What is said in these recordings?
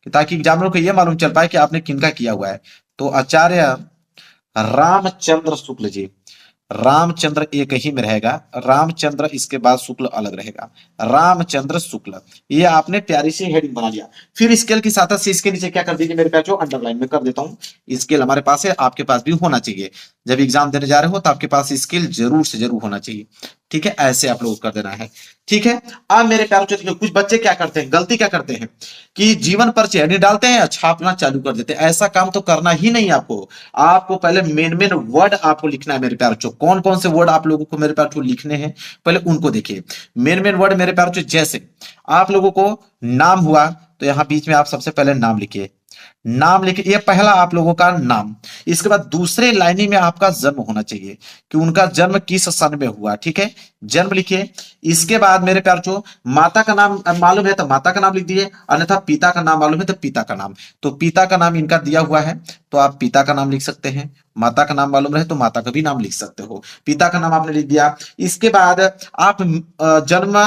कि ताकि एग्जामिनर को यह मालूम चल पाए कि आपने किनका किया हुआ है। तो आचार्य रामचंद्र शुक्ल जी, रामचंद्र एक ही में रहेगा, रामचंद्र इसके बाद शुक्ल अलग रहेगा, रामचंद्र शुक्ल। ये आपने प्यारी सी हेडिंग बना लिया। फिर स्केल की सहायता से इसके नीचे क्या कर दीजिए मेरे पास, जो अंडरलाइन में कर देता हूं। स्केल हमारे पास है, आपके पास भी होना चाहिए। जब एग्जाम देने जा रहे हो तो आपके पास स्केल जरूर से जरूर होना चाहिए। ठीक है, ऐसे आप लोगों को कर देना है। ठीक है, अब मेरे प्यारे देखिए, कुछ बच्चे क्या करते हैं, गलती क्या करते हैं कि जीवन परिचय यानी डालते हैं, छापना चालू कर देते हैं। ऐसा काम तो करना ही नहीं आपको। आपको पहले मेन मेन वर्ड आपको लिखना है मेरे प्यारे बच्चों। कौन कौन से वर्ड आप लोगों को मेरे प्यारे बच्चों लिखने हैं, पहले उनको देखिए। मेन मेन वर्ड मेरे प्यारे बच्चों, जैसे आप लोगों को नाम हुआ तो यहां बीच में आप सबसे पहले नाम लिखिए। नाम लिखिए, ये पहला आप लोगों का नाम। इसके बाद दूसरे लाइनी में आपका जन्म होना चाहिए कि उनका जन्म किस सन में हुआ। ठीक है, जन्म लिखिए। इसके बाद मेरे प्यार जो माता का नाम मालूम है तो माता का नाम लिख दिए, अन्यथा पिता का नाम मालूम है तो पिता का नाम। तो पिता का नाम इनका दिया हुआ है तो आप पिता का नाम लिख सकते हैं। माता का नाम मालूम रहे तो माता का भी नाम लिख सकते हो। पिता का नाम आपने लिख दिया। इसके बाद आप जन्म,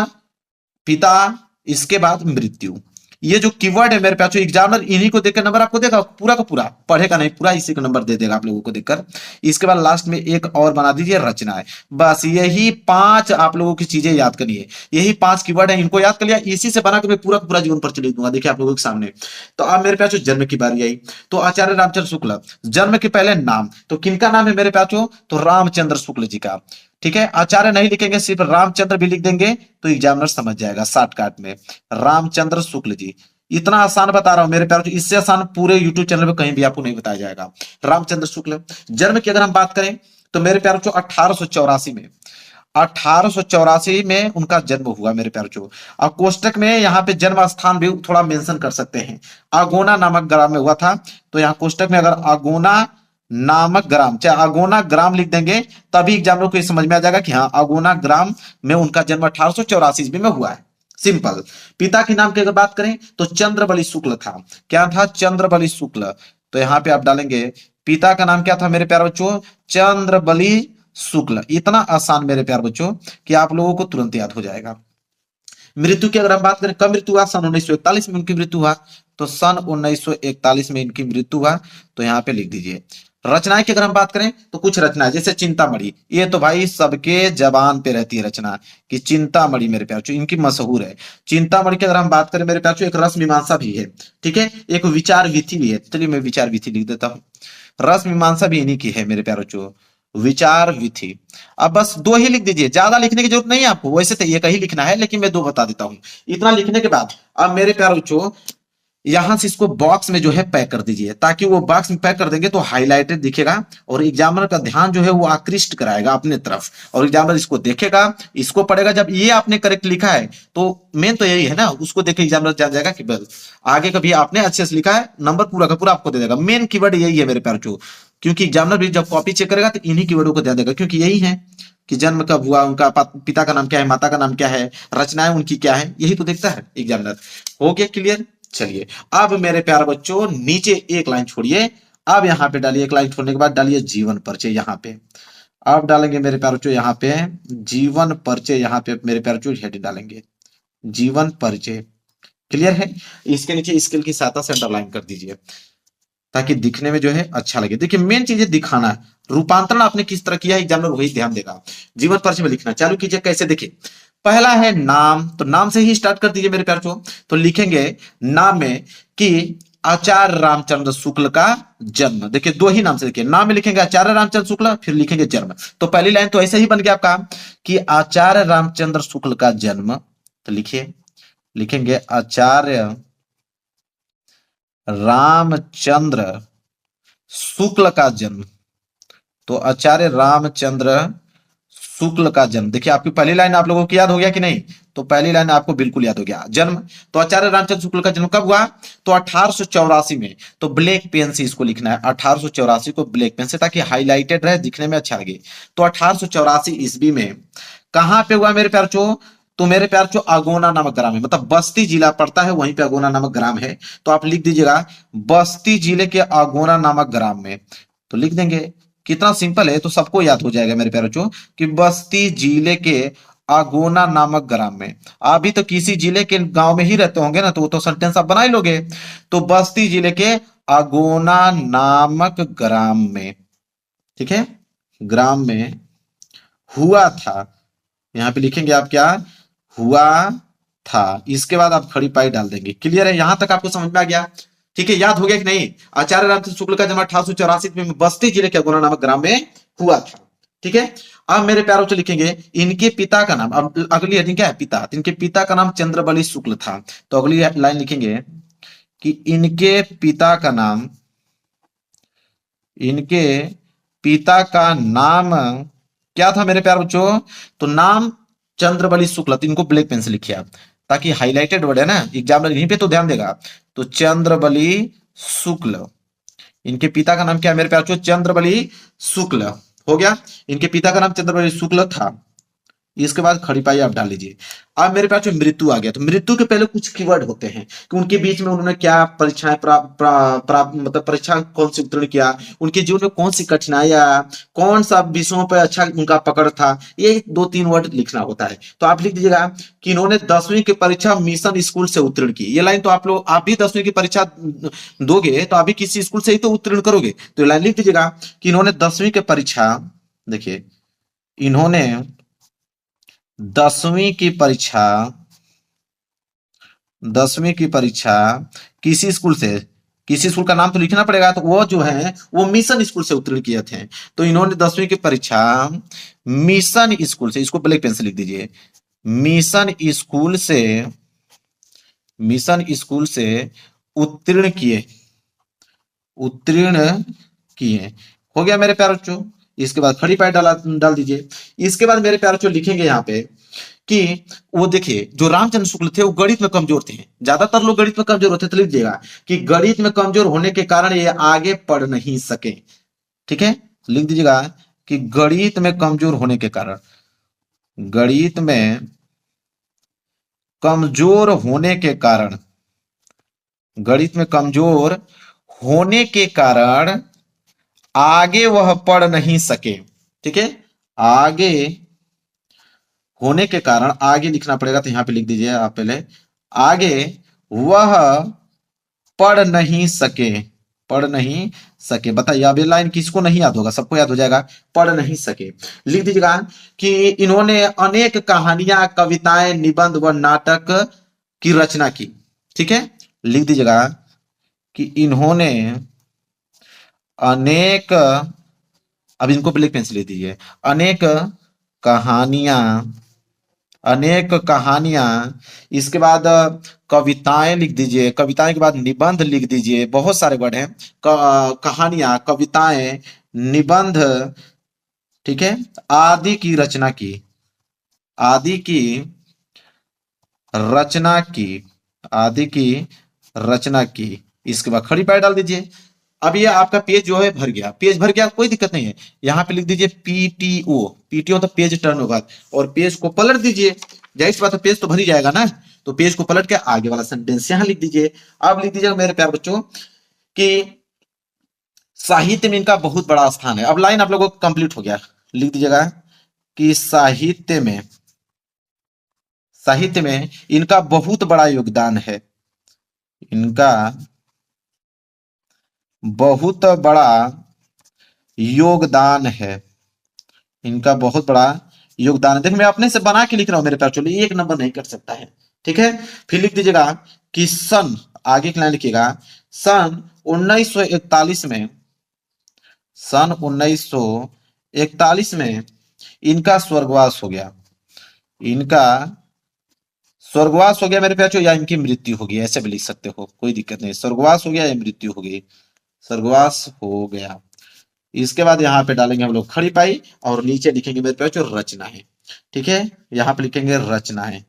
पिता, इसके बाद मृत्यु। ये जो कीवर्ड है मेरे पास, एग्जामिनर इन्हीं को देखकर नंबर आपको देगा, पूरा का पूरा पढ़ेगा नहीं, पूरा इसी को नंबर दे देगा आप लोगों को देखकर। इसके बाद लास्ट में एक और बना दीजिए, रचनाएं। बस यही 5 आप लोगों की चीजें याद करनी है। यही 5 कीवर्ड है, इनको याद कर लिया, इसी से बना के मैं पूरा का पूरा जीवन पर लिख दूंगा। देखिए आप लोगों के सामने। तो अब मेरे पास जन्म की बारी आई, तो आचार्य रामचंद्र शुक्ल, जन्म के पहले नाम, तो किनका नाम है मेरे पास, तो रामचंद्र शुक्ल जी का। ठीक है, आचार्य नहीं लिखेंगे, सिर्फ रामचंद्र भी लिख देंगे तो एग्जामिनर समझ जाएगा शॉर्टकट में, रामचंद्र शुक्ल जी। इतना आसान बता रहा हूं मेरे प्यारे, इससे आसान पूरे यूट्यूब चैनल पे कहीं भी आपको नहीं बताया जाएगा। रामचंद्र शुक्ल। जन्म की अगर हम बात करें तो मेरे प्यारे 1884 में, 1884 में उनका जन्म हुआ मेरे प्यारे जो। और कोष्टक में यहाँ पे जन्म स्थान भी थोड़ा मेंशन कर सकते हैं, अगोना नामक ग्राम में हुआ था। तो यहाँ कोष्टक में अगर अगोना नामक ग्राम, चाहे अगोना ग्राम लिख देंगे तभी एग्जामिनर को समझ में आ जाएगा कि हाँ अगोना ग्राम में उनका जन्म 1884 ईस्वी में हुआ है। सिंपल। पिता के नाम की अगर बात करें तो चंद्रबली शुक्ल था। क्या था, चंद्रबली शुक्ल। तो यहां पे आप डालेंगे पिता का नाम क्या था मेरे प्यारे बच्चों, चंद्रबली शुक्ल। इतना आसान मेरे प्यारे बच्चों कि आप लोगों को तुरंत याद हो जाएगा। मृत्यु की अगर हम बात करें, कब मृत्यु हुआ, सन 1941 में उनकी मृत्यु हुआ। तो सन 1941 में इनकी मृत्यु हुआ, तो यहाँ पे लिख दीजिए। रचनाएं की अगर हम बात करें तो कुछ रचनाएं जैसे चिंतामणि, ये तो भाई सबके जबान पे रहती है रचना कि चिंतामणि मेरे प्यार, इनकी मशहूर है। चिंतामणि की अगर हम बात करें मेरे प्यार, एक रस मीमांसा भी है। ठीक है, एक विचार विधि भी है। चलिए मैं विचार विधि लिख देता हूँ। रस मीमांसा भी इन्हीं की है मेरे प्यारो, विचार विधि। अब बस 2 ही लिख दीजिए, ज्यादा लिखने की जरूरत नहीं है आपको, वैसे तो एक ही लिखना है लेकिन मैं 2 बता देता हूं। इतना लिखने के बाद अब मेरे प्यारे बच्चों यहां से इसको बॉक्स में जो है पैक कर दीजिए, ताकि वो बॉक्स में पैक कर देंगे तो हाईलाइटेड दिखेगा और एग्जामिनर का ध्यान जो है वो आकृष्ट कराएगा अपने तरफ, और एग्जामिनर इसको देखेगा, इसको पढ़ेगा। जब ये आपने करेक्ट लिखा है तो मेन तो यही है ना, उसको देखे एग्जामिनर जान जाएगा कि बस आगे कभी आपने अच्छे से लिखा है, नंबर पूरा का पूरा आपको दे देगा। मेन कीवर्ड यही है मेरे प्यारे बच्चों, क्योंकि एग्जामिनर भी जब कॉपी चेक करेगा तो इन्हीं कीवर्डों को ध्यान देगा, क्योंकि यही है कि जन्म कब हुआ, उनका पिता का नाम क्या है, माता का नाम क्या है, रचनाएं उनकी क्या है, यही तो देखता है एग्जामिनर। हो गया क्लियर। चलिए अब मेरे प्यारे बच्चों नीचे एक लाइन छोड़िए, अब यहां पे डालिए, एक लाइन छोड़ने के बाद डालिए जीवन परिचय यहां पे। अब डालेंगे मेरे प्यारे बच्चों यहां पे जीवन परिचय, यहां पे मेरे प्यारे बच्चों हेडिंग डालेंगे जीवन परिचय। क्लियर है। इसके नीचे स्केल की सहायता से अंडरलाइन कर दीजिए ताकि दिखने में जो है अच्छा लगे। देखिए मेन चीज है दिखाना है, रूपांतरण आपने किस तरह किया है एग्जामिनर वही ध्यान देगा। जीवन परिचय में लिखना चालू कीजिए, कैसे देखिए। पहला है नाम, तो नाम से ही स्टार्ट कर दीजिए मेरे प्यारे बच्चों। तो लिखेंगे नाम में कि आचार्य रामचंद्र शुक्ल का जन्म। देखिए 2 ही नाम से, देखिए नाम में लिखेंगे आचार्य रामचंद्र शुक्ल, फिर लिखेंगे जन्म। तो पहली लाइन तो ऐसे ही बन गया आपका कि आचार्य रामचंद्र शुक्ल का जन्म। तो लिखिए, लिखेंगे आचार्य रामचंद्र शुक्ल का जन्म। तो आचार्य रामचंद्र शुक्ल का जन्म। देखिए आपकी पहली लाइन आप लोगों को याद हो गया कि नहीं, तो पहली लाइन आपको बिल्कुल याद हो गया। जन्म, तो आचार्य रामचंद्र शुक्ल का जन्म कब हुआ, तो 1884 में। तो ब्लैक पेन से इसको लिखना है, 1884 को ब्लैक पेन से, ताकि हाईलाइटेड रहे, दिखने में अच्छा लगे। तो 1884 ईस्वी में कहां पे हुआ मेरे प्यार चो, तो मेरे प्यार चो अगोना नामक ग्राम है, मतलब बस्ती जिला पड़ता है वहीं पे अगोना नामक ग्राम है। तो आप लिख दीजिएगा बस्ती जिले के अगोना नामक ग्राम में। तो लिख देंगे, कितना सिंपल है, तो सबको याद हो जाएगा मेरे प्यारे बच्चों कि बस्ती जिले के आगोना नामक ग्राम में। आप भी तो किसी जिले के गांव में ही रहते होंगे ना, तो वो तो सेंटेंस आप बना ही लोगे। तो बस्ती जिले के आगोना नामक ग्राम में, ठीक है, ग्राम में हुआ था। यहाँ पे लिखेंगे आप क्या, हुआ था। इसके बाद आप खड़ी पाई डाल देंगे। क्लियर है, यहां तक आपको समझ में आ गया? ठीक है, याद हो गया कि नहीं? आचार्य रामचंद्र शुक्ल का जन्म 1884 में बस्ती जिले के अगुना नामक ग्राम में हुआ था। ठीक है, अब मेरे प्यारे बच्चों लिखेंगे इनके पिता का नाम। अब अगली हेडिंग क्या है, पिता। तो इनके पिता का नाम चंद्रबली शुक्ल था। तो अगली लाइन लिखेंगे कि इनके पिता का नाम, इनके पिता का नाम क्या था मेरे प्यारे बच्चों? तो नाम चंद्रबली शुक्ल। तो इनको ब्लैक पेन से लिखिए आप, ताकि हाईलाइटेड वर्ड है ना, एग्जाम यहीं पे तो ध्यान देगा। तो चंद्रबली शुक्ल, इनके पिता का नाम क्या है मेरे प्यारे बच्चों? चंद्रबली शुक्ल। हो गया, इनके पिता का नाम चंद्रबली शुक्ल था। इसके बाद खड़ी पाई आप डाल लीजिए। अब मेरे पास जो मृत्यु आ गया, तो मृत्यु के पहले कुछ कीवर्ड होते हैं कि उनके बीच में उन्होंने क्या परीक्षाएं मतलब परीक्षा कौन सी उत्तीर्ण किया, उनके जीवन में कौन सी कठिनाइयां, कौन सा विषयों पर अच्छा उनका पकड़ था, ये 2-3 वर्ड लिखना होता है। तो आप लिख दीजिएगा कि इन्होंने 10वीं की परीक्षा मिशन स्कूल से उत्तीर्ण की। ये लाइन तो आप लोग, आप भी 10वीं की परीक्षा दोगे तो आप भी किसी स्कूल से ही तो उत्तीर्ण करोगे। तो ये लाइन लिख दीजिएगा कि इन्होंने 10वीं की परीक्षा, देखिए, इन्होंने 10वीं की परीक्षा, 10वीं की परीक्षा किसी स्कूल से, किसी स्कूल का नाम तो लिखना पड़ेगा। तो वो जो है वो मिशन स्कूल से उत्तीर्ण किए थे। तो इन्होंने 10वीं की परीक्षा मिशन स्कूल से, इसको ब्लैक पेन से लिख दीजिए, मिशन स्कूल से, मिशन स्कूल से उत्तीर्ण किए, उत्तीर्ण किए। हो गया मेरे प्यारे बच्चों। इसके बाद खड़ी पाई डाल दीजिए। इसके बाद मेरे प्यारे बच्चों लिखेंगे यहाँ पे कि वो देखिए जो रामचंद्र शुक्ल थे वो गणित में कमजोर थे। ज्यादातर लोग गणित में कमजोर होते, तो लिख दिएगा कि गणित में कमजोर होने के कारण ये आगे पढ़ नहीं सके। ठीक है, लिख दीजिएगा कि गणित में कमजोर होने के कारण, गणित में कमजोर होने के कारण, गणित में कमजोर होने के कारण आगे वह पढ़ नहीं सके। ठीक है, आगे होने के कारण, आगे लिखना पड़ेगा तो यहां पे लिख दीजिए आप पहले, आगे वह पढ़ नहीं सके, पढ़ नहीं सके। बताइए अब ये लाइन किसको नहीं याद होगा? सबको याद हो जाएगा, पढ़ नहीं सके। लिख दीजिएगा कि इन्होंने अनेक कहानियां, कविताएं, निबंध व नाटक की रचना की। ठीक है, लिख दीजिएगा कि इन्होंने अनेक, अब इनको ब्लैक पेन से लिख दीजिए, अनेक कहानियां, अनेक कहानियां। इसके बाद कविताएं लिख दीजिए, कविताएं के बाद निबंध लिख दीजिए। बहुत सारे वर्ड हैं, कहानियां, कविताएं, निबंध, ठीक है, आदि की रचना की, आदि की रचना की, आदि की रचना की। इसके बाद खड़ी पाई डाल दीजिए। अब ये आपका पेज जो है भर गया, पेज भर गया, कोई दिक्कत नहीं है। यहां पे लिख दीजिए पीटीओ, पीटीओ तो पेज टर्न ओवर, और पेज को पलट दीजिए। जाहिर सी बात है, पेज तो भर ही जाएगा ना। तो पेज को पलट के आगे वाला सेंटेंस यहां लिख दीजिए। अब लिख दीजिएगा मेरे प्यारे बच्चों कि साहित्य में इनका बहुत बड़ा स्थान है। अब लाइन आप लोगों को कंप्लीट हो गया। लिख दीजिएगा कि साहित्य में, साहित्य में इनका बहुत बड़ा योगदान है, इनका बहुत बड़ा योगदान है, इनका बहुत बड़ा योगदान है। देखिए मैं अपने से बना के लिख रहा हूं मेरे प्यार, चलिए एक नंबर नहीं कर सकता है। ठीक है, फिर लिख दीजिएगा कि सन, आगे की लाइन लिखिएगा, सन 1941 में, सन 1941 में इनका स्वर्गवास हो गया, इनका स्वर्गवास हो गया मेरे प्यार, या इनकी मृत्यु हो गई, ऐसे भी लिख सकते हो, कोई दिक्कत नहीं। स्वर्गवास हो गया या मृत्यु हो गई, स्वर्गवास हो गया। इसके बाद यहाँ पे डालेंगे हम लोग खड़ी पाई, और नीचे लिखेंगे मेरे पास जो रचना है। ठीक है, यहाँ पे लिखेंगे रचना है।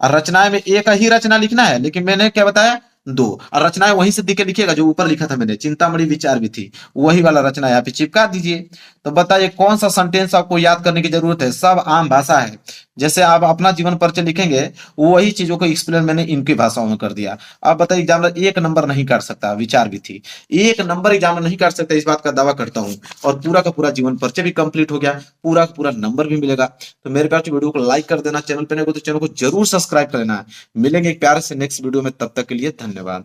और रचनाएं में एक ही रचना लिखना है, लेकिन मैंने क्या बताया, 2। और रचनाएं वहीं से दिखे लिखिएगा जो ऊपर लिखा था मैंने, चिंतामणि विचार भी थी, वही वाला रचना यहाँ पे चिपका दीजिए। तो बताइए कौन सा सेंटेंस आपको याद करने की जरूरत है? सब आम भाषा है, जैसे आप अपना जीवन परिचय लिखेंगे, वही चीजों को एक्सप्लेन मैंने इनकी भाषाओं में कर दिया। आप बताइए एग्जामिनर एक नंबर नहीं काट सकता, विचार भी थी, एक नंबर एग्जामिनर नहीं काट सकता, इस बात का दावा करता हूं। और पूरा का पूरा जीवन परिचय भी कंप्लीट हो गया, पूरा का पूरा नंबर भी मिलेगा। तो मेरे प्यार वीडियो को लाइक कर देना, चैनल पे नए हो तो चैनल को जरूर सब्सक्राइब कर लेना। मिलेंगे एक प्यारे से नेक्स्ट वीडियो में, तब तक के लिए धन्यवाद।